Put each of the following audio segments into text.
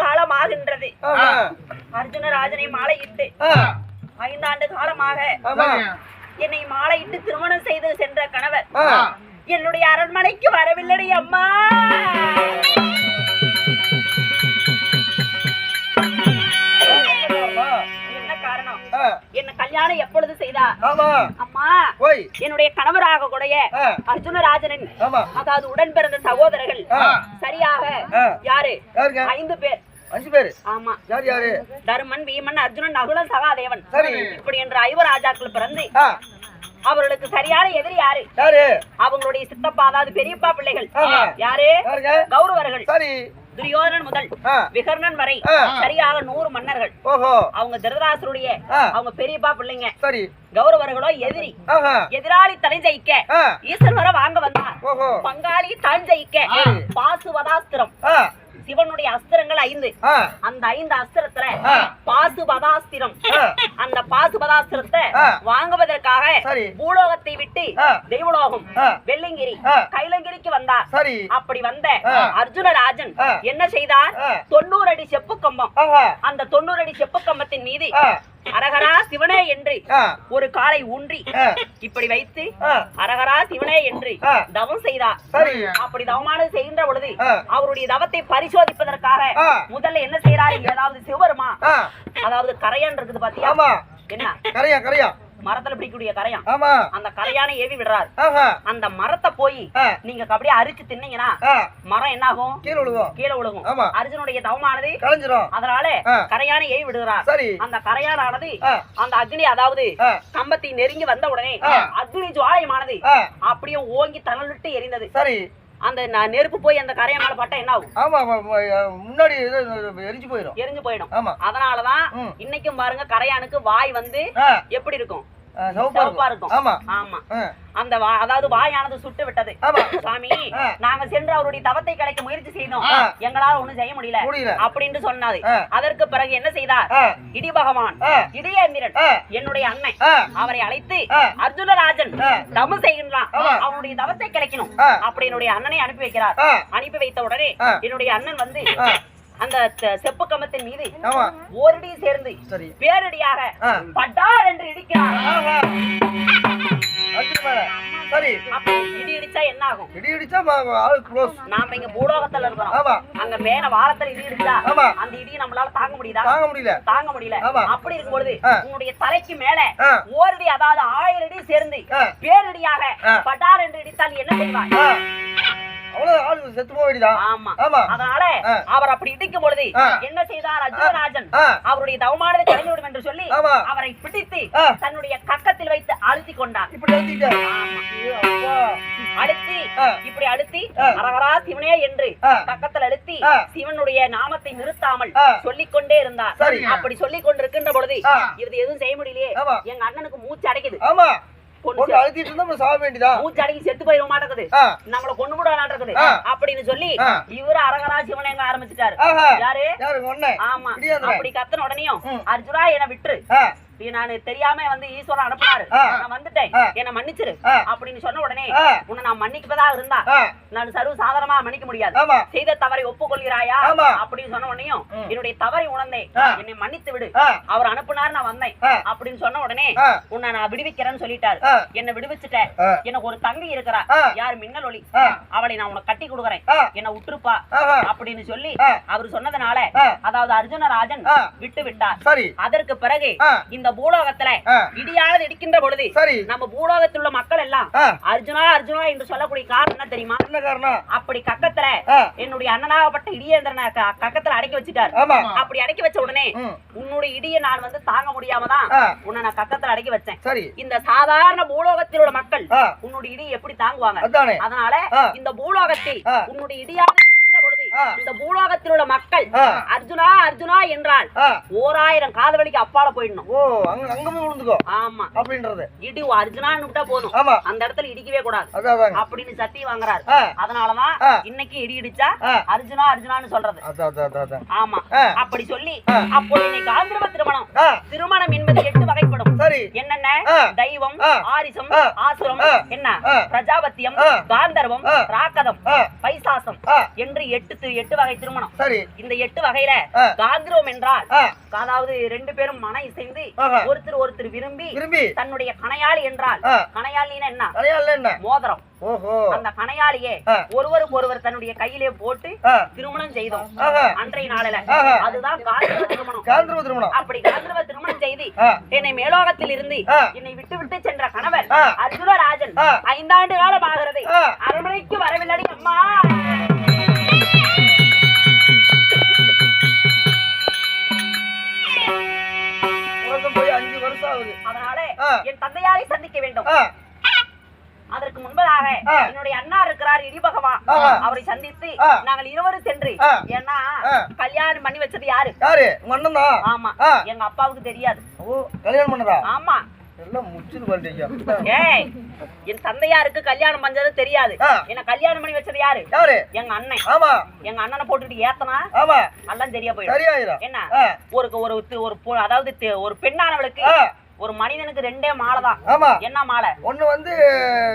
காலம் ஆகின்றது. அர்ஜுனராஜனை மாலையிட்டு 5 ஆண்டு காலமாக என்னை மாலையிட்டு திருமணம் செய்து சென்ற கணவர் என்னுடைய அரண்மனைக்கு வரவில்லை அம்மா. என்ன காரணம்? என்ன கல்யாணம் எப்பொழுது செய்தார்? அம்மா, என்னுடைய கணவராக கூடிய அர்ஜுனராஜனின் அதாவது உடன் பிறந்த சகோதரர்கள் சரியாக யாரு? 5 பேர். 5 பேர். ஆமா. யார் யாரு? தருமன், பீமன், அர்ஜுனன், நகுலன், சகாதேவன். இப்படி என்ற 5 ராஜாக்கள் பிறந்து அவர்களுக்கு சரியான எதிரி யாரு? அவங்களுடைய சித்தப்பா அதாவது பெரியப்பா பிள்ளைகள் யாரு? கௌரவர்கள். துரியோதனன் முதல் விகர்ணன் வரை சரியாக 100 மன்னர்கள். அவங்க திருதராசருடைய அவங்க பெரியப்பா பிள்ளைங்க. கௌரவர்களோ எதிரி. எதிராளி தனி ஜெயிக்க ஈஸ்வர வாங்க வந்தார். பங்காளி தான் ஜெயிக்க பாசுவதாஸ்திரம். சிவனுடைய அஸ்திரங்கள் 5. அந்த 5 அஸ்திரத்துல பாசுபதாஸ்திரம். அந்த பாசுபதாஸ்திரத்தை வாங்குவதற்காக பூலோகத்தை விட்டு தெய்வலோகம் வெள்ளிங்கிரி கைலங்கிரிக்கு வந்தார். அப்படி வந்த அர்ஜுனராஜன் என்ன செய்தார்? 90 அடி செப்பு கம்பம். அந்த 90 அடி செப்பு கம்பத்தின் மீது அரகரா சிவனே என்று ஒரு காலை ஊன்றி இப்படி வைத்து அரகரா சிவனே என்று தவம் செய்தார். அப்படி தவமானது செய்கின்ற பொழுது அவருடைய தவத்தை பரிசோதிப்பதற்காக முதல்ல என்ன செய்யறாரு? ஏதாவது சிவபெருமா அதாவது கரையான் இருக்குது பாத்தியா? என்ன கரையா? மரத்துல பிடிக்கக்கூடிய கரையான். அந்த கரையான ஏவி விடுறாரு. அந்த மரத்தை போய் நீங்க அப்படியே அரிச்சு தின்னீங்கன்னா மரம் என்ன ஆகும்? கீழே விழுகும். அர்ஜுனுடைய தவமானது அதனால கரையான ஏவி விடுகிறார். அந்த கரையானானது அந்த அக்னி அதாவது கம்பத்தை நெருங்கி வந்த உடனே அக்னி ஜுவாலயமானது அப்படியே ஓங்கி தனலிட்டு எரிந்தது. அந்த நெருப்பு போய் அந்த கரையானால பட்டா என்ன ஆகும்? முன்னாடி எரிஞ்சு போயிடும். அதனாலதான் இன்னைக்கும் பாருங்க கரையானுக்கு வாய் வந்து எப்படி இருக்கும்? சிவப்பா இருக்கும். ஆமா. அந்த அதாவது வாயானது சுட்டு விட்டது. சாமி, நாங்க சென்று அவருடைய தவத்தை கலைக்க முயற்சி செய்தோம், எங்களால ஒண்ணும் செய்ய முடியல அப்படின்னு சொன்னாரு. அதற்கு பிறகு என்ன செய்தார்? இடி பகவான் இடியேந்திரன் என்னுடைய அண்ணன் அவரை அழைத்து அர்ஜுனராஜன் தவம் செய்கின்றான், அவனுடைய தவத்தை கிடைக்கணும் அப்படி என்னுடைய அண்ணனை அனுப்பி வைக்கிறார். அனுப்பி வைத்த உடனே என்னுடைய அண்ணன் வந்து அந்த செப்பு கம்பத்தின் மீது ஓரடி சேர்ந்து பேரடியாக பட்டார் என்று இடிக்கிறார். இடி இடிச்சா என்ன ஆகும்? நாம இங்க பூலோகத்துல இருக்கிறோம், அங்க மேல வாரத்துல இடி இடிச்சா அந்த இடியை நம்மளால தாங்க முடியுதா? தாங்க முடியல. அப்படி இருக்கும் பொழுது உன்னுடைய தலைக்கு மேல ஓரடி அதாவது 1000 அடி சேர்ந்து பேரடியாக பட்டார் என்று இடித்தால் என்ன செய்வாய்? அதனால அவர் அப்படி இடிக்கும் பொழுது என்ன செய்தார்? அர்ஜுனராஜன் அவருடைய தவமானது கிடைந்துவிடும் என்று சொல்லி அவரை பிடித்து தன்னுடைய கக்கத்தில் வைத்து அழுத்தி கொண்டார். இப்படி அழுத்தி அரகரா சிவனே என்று கக்கத்தில் அழுத்தி சிவனுடைய நாமத்தை நிறுத்தாமல் சொல்லிக்கொண்டே இருந்தார். அப்படி சொல்லிக் கொண்டிருக்கின்ற பொழுது இது எதுவும் செய்ய முடியலையே, எங்க அண்ணனுக்கு மூச்சு அடைக்குது. செத்து போயிட மாட்டேங்குது, நம்மள கொண்டு போட இருக்குது அப்படின்னு சொல்லி இவரு அரகரா சிவன் எங்க ஆரம்பிச்சுட்டாரு. யாரு? ஆமா. அப்படி கத்தன உடனேயும் அர்ஜுனா என்ன விட்டுரு, நான் தெரியாம வந்து ஈஸ்வரன் அனுப்பினாரு, நான் வந்துட்டேன், என்ன மன்னிச்சிரு அப்படின்னு சொன்ன உடனே உன்னை நான் மன்னிக்கப்பதா இருந்தா நான் சர்வ சாதாரணமா மன்னிக்க முடியாது, செய்த தவறை ஒப்புக்கொள்கிறாயா அப்படின்னு சொன்ன உடனேயும் என்னுடைய தவறை உணர்ந்தேன், என்னை மன்னித்து விடு, அவர் அனுப்புனாரு நான் வந்தேன் அப்படின்னு சொன்ன உடனே உன்னை நான் விடுவிக்கிறேன்னு சொல்லிட்டாரு. என்ன விடுவிச்சுட்டேன். எனக்கு ஒரு தங்கை இருக்கிறா, யாரு? மின்னல் ஒளி. அவளை நான் உனக்கு கட்டி கொடுக்குறேன், என்ன உற்றுப்பா அப்படின்னு சொல்லி அவர் சொன்னதுனால அதாவது அர்ஜுனராஜன் விட்டு விட்டார். அதற்கு பிறகு இந்த பூலோகத்துல இடியானது இடிக்கின்ற பொழுது நம்ம பூலோகத்தில் உள்ள மக்கள் எல்லாம் அர்ஜுனா அர்ஜுனா என்று சொல்லக்கூடிய காரணம் என்ன தெரியுமா? என்ன காரணம்? அப்படி கக்கத்துல என்னுடைய அண்ணனாகப்பட்ட இடியேந்திரனை கக்கத்துல அடக்கி வச்சுட்டாரு. அப்படி அடக்கி வச்ச உடனே உன்னுடைய இடியை நான் வந்து தாங்க முடியாம தான் உன்னை நான் கக்கத்துல அடக்கி வச்சேன். இந்த சாதாரண பூலோகத்தில் உள்ள மக்கள் உன்னுடைய இடி எப்படி தாங்குவாங்க? அதனால இந்த பூலோகத்தில் உன்னுடைய இடியானது இந்த பூலோகத்தில் உள்ள மக்கள் அர்ஜுனா அர்ஜுனா என்றால் 1000 காது வலிக்கு அப்பால போயிடணும். ஆமா அப்படின்றது. இடி அர்ஜுனான்னு விட்டா போதும், அந்த இடத்துல இடிக்கவே கூடாது அப்படின்னு சத்தி வாங்குறாரு. அதனாலதான் இன்னைக்கு இடி இடிச்சா அர்ஜுனா அர்ஜுனான்னு சொல்றது. ஆமா அப்படி சொல்லி அப்போ இன்னைக்கு ஆந்திரம திருமணம் என்பது 8 வகைப்படும். சரி என்னென்ன தெய்வம் ஆரிசம் ஆ. ஆசுரம் ஆ. என்ன ஆ. பிரஜாபத்தியம் ஆ. காந்தர்வம் ஆ. ராக்கதம் ஆ. பைசாசம் ஆ. என்று 8 வகை திருமணம் சரி இந்த 8 வகையில ஆ. காந்தர்வம் என்றால் ஆ. அதாவது 2 பேரும் மன இசைந்து ஆஹா. ஒருத்தர் விரும்பி விரும்பி தன்னுடைய கணையாளி என்றால் ஆ. கணையாளின்னா என்ன கல்யாணம் என்ன மோதிரம் ஓஹோ அந்த கணையாளியே ஆ. ஒருவருக்கு ஒருவர் தன்னுடைய கையிலே போட்டு ஆ. திருமணம் செய்தோம் ஆஹா. அன்றைய நாளில ஆஹா. அதுதான் காந்தர்வ திருமணம் காந்தர்வ திருமணம் அப்படி காந்தர்வ திருமணம் செய்து ஆ. என்னை மேலோகத்தில் இருந்து ஆ. என்னை விட்டு சென்ற கணவர் ஆ. அர்ஜுனராஜன் ஆ. 5 ஆண்டு காலம் ஆகிறது ஆ. அரண்மனைக்கு வரவில்லடி அம்மா உலகம் போய் 5 வருஷம் ஆகுது அதனால ஆ. என் தந்தையாரை சந்திக்க வேண்டும் ஆ. அதற்கு முன்பதாக ஆ. என்னுடைய அண்ணா இருக்கிறார் இடி பகவான் ஆ. அவரை சந்தித்து ஆ. நாங்கள் இருவரும் சென்று ஆ. ஏன்னா ஆ. கல்யாணம் பண்ணி வச்சது யாரு யாரு உங்க அண்ணன் தான் ஆமா ஆ. எங்க அப்பாவுக்கு தெரியாது ஓ கல்யாணம் பண்ணதா ஆமா எல்லாம் முடிச்சுது பாருங்க ஏய் என் தந்தையாருக்கு கல்யாணம் பண்ணது தெரியாது ஆ. என்ன கல்யாணம் பண்ணி வச்சது யாரு யாரு எங்க அண்ணன் ஆமா எங்க அண்ணனை போட்டுட்டு ஏத்தனா ஆமா எல்லாம் சரியா போயிடும் சரியாயிரும் என்ன ஆ. அதாவது ஒரு பெண்ணானவளுக்கு ஆ. ஒரு மனிதனுக்கு 2 மாலை தான் ஆமா என்ன மாலை ஒண்ணு வந்து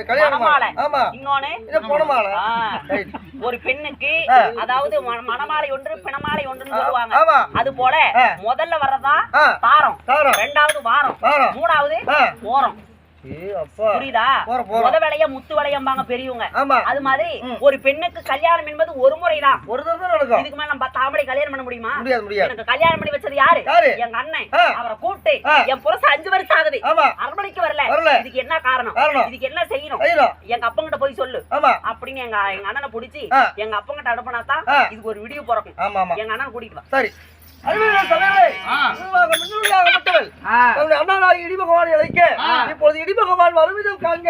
கல்யாண மணமாலை மாலை ஆமா இன்னொன்னு இது பொணமாலை ஆ. ரைட் ஒரு பெண்ணுக்கு ஆ. அதாவது மணமாலை ஒன்று பிணமாலை ஒன்றுன்னு சொல்லுவாங்க ஆமா அது போல ஆ. முதல்ல வர்றதா ஆ. தாரம் தாரம் 2வது வாரம் வாரம் 3வது ஆ. ஓரம் ஏய் அப்பா புரியுதா போறோம். முத வேலைய முத்து வளையம்பாங்க பெரியவங்க ஆமா அது மாதிரி ம். ஒரு பெண்ணுக்கு கல்யாணம் என்பது ஒரு முறைதான் ஒரு தடவை தான் நடக்கும் இதுக்கு மேல நம்ம 10 ஆம்பளை கல்யாணம் பண்ண முடியுமா முடியாது எனக்கு கல்யாணம் பண்ணி வச்சது யாரு யாரு? எங்க அண்ணன் ஆ. அவரை கூப்பிட்டு ஆ. என் புருஷன் 5 வருஷம் ஆகுது ஆமா அரண்மனைக்கு வரல வரல. இதுக்கு என்ன காரணம் காரணம். இதுக்கு என்ன செய்யணும் செய்யணும் எங்க அப்பங்கிட்ட போய் சொல்லு ஆமா அப்படின்னு எங்க அண்ணனை புடிச்சு ஆ. எங்க அப்பங்கிட்ட அனுப்பினா தான் ஆ. இதுக்கு ஒரு வீடியோ பிறக்கும் ஆமா ஆமா எங்க அண்ணன் கூட்டிட்டு வா சரி அறிவியல் தலைவரே மின்னலாகப்பட்டவள் தன்னுடைய அண்ணனாகிய இடி பகவானை அழைக்க இப்பொழுது இடி பகவான் வருவிதம் காண்க